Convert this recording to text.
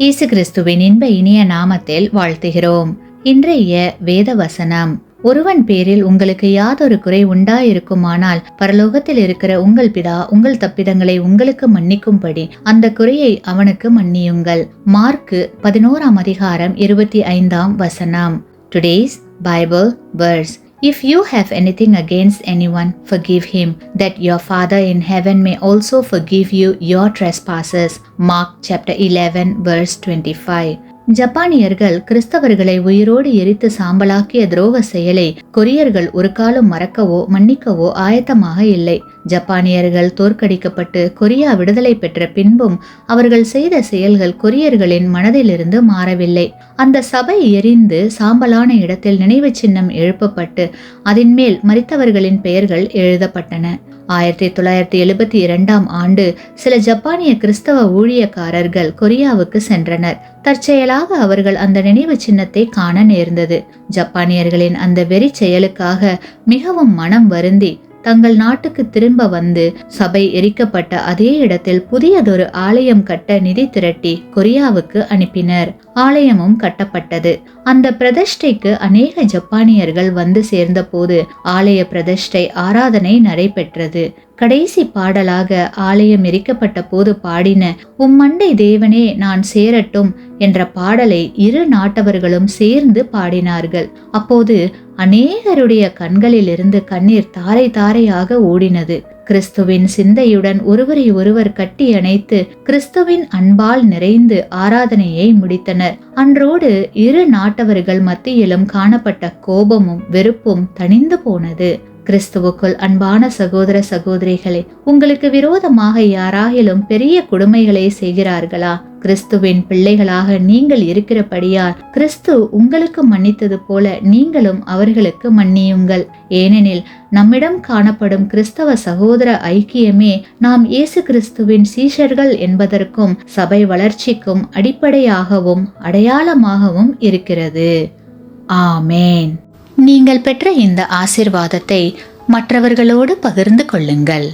இயேசு கிறிஸ்துவின் இன்ப இனிய நாமத்தில் வாழ்த்துகிறோம். இன்றைய வேத வசனம்: ஒருவன் பேரில் உங்களுக்கு யாதொரு குறை உண்டாயிருக்குமானால் பரலோகத்தில் இருக்கிற உங்கள் பிதா உங்கள் தப்பிதங்களை உங்களுக்கு மன்னிக்கும்படி அந்த குறையை அவனுக்கு மன்னியுங்கள். Mark 11:25. Today's Bible verse: If you have anything against anyone, forgive him, that your Father in heaven may also forgive you your trespasses. Mark chapter 11 verse 25. ஜப்பானியர்கள் கிறிஸ்தவர்களை உயிரோடு எரித்து சாம்பலாக்கிய துரோக செயலை கொரியர்கள் ஒரு காலம் மறக்கவோ மன்னிக்கவோ ஆயத்தமாக இல்லை. ஜப்பானியர்கள் தோற்கடிக்கப்பட்டு கொரியா விடுதலை பெற்ற பின்பும் அவர்கள் செய்த செயல்கள் கொரியர்களின் மனதிலிருந்து மாறவில்லை. அந்த சபை எரிந்து சாம்பலான இடத்தில் நினைவு சின்னம் எழுப்பப்பட்டு அதன் மேல் மரித்தவர்களின் பெயர்கள் எழுதப்பட்டன. 1972 சில ஜப்பானிய கிறிஸ்தவ ஊழியக்காரர்கள் கொரியாவுக்கு சென்றனர். தற்செயலாக அவர்கள் அந்த நினைவு சின்னத்தை காண நேர்ந்தது. ஜப்பானியர்களின் அந்த வெறி செயலுக்காக மிகவும் மனம் வருந்தி தங்கள் நாட்டுக்கு திரும்ப வந்து சபை எரிக்கப்பட்ட அதே இடத்தில் புதியதொரு ஆலயம் கட்ட நிதி திரட்டி கொரியாவுக்கு அனுப்பினர். ஆலயமும் கட்டப்பட்டது. அந்த பிரதிஷ்டைக்கு அநேக ஜப்பானியர்கள் வந்து சேர்ந்த போது ஆலய பிரதிஷ்டை ஆராதனை நடைபெற்றது. கடைசி பாடலாக ஆலயம் எரிக்கப்பட்ட போது பாடின உம்மண்டை தேவனே நான் சேரட்டும் என்ற பாடலை இரு நாட்டவர்களும் சேர்ந்து பாடினார்கள். அப்போது அநேகருடைய கண்களில் இருந்து கண்ணீர் தாரை தாரையாக ஓடினது. கிறிஸ்துவின் சிந்தையுடன் ஒருவரை ஒருவர் கட்டி அணைத்து கிறிஸ்துவின் அன்பால் நிறைந்து ஆராதனையை முடித்தனர். அன்றோடு இரு நாட்டவர்கள் மத்தியிலும் காணப்பட்ட கோபமும் வெறுப்பும் தணிந்து போனது. கிறிஸ்துவுக்குள் அன்பான சகோதர சகோதரிகளே, உங்களுக்கு விரோதமாக யாராகிலும் பெரிய கொடுமைகளை செய்கிறார்களா? கிறிஸ்துவின் பிள்ளைகளாக நீங்கள் இருக்கிறபடியால் கிறிஸ்து உங்களுக்கு மன்னித்தது போல நீங்களும் அவர்களுக்கு மன்னியுங்கள். ஏனெனில் நம்மிடம் காணப்படும் கிறிஸ்தவ சகோதர ஐக்கியமே நாம் இயேசு கிறிஸ்துவின் சீஷர்கள் என்பதற்கும் சபை வளர்ச்சிக்கும் அடிப்படையாகவும் அடையாளமாகவும் இருக்கிறது. ஆமேன். நீங்கள் பெற்ற இந்த ஆசீர்வாதத்தை மற்றவர்களோடு பகிர்ந்து கொள்ளுங்கள்.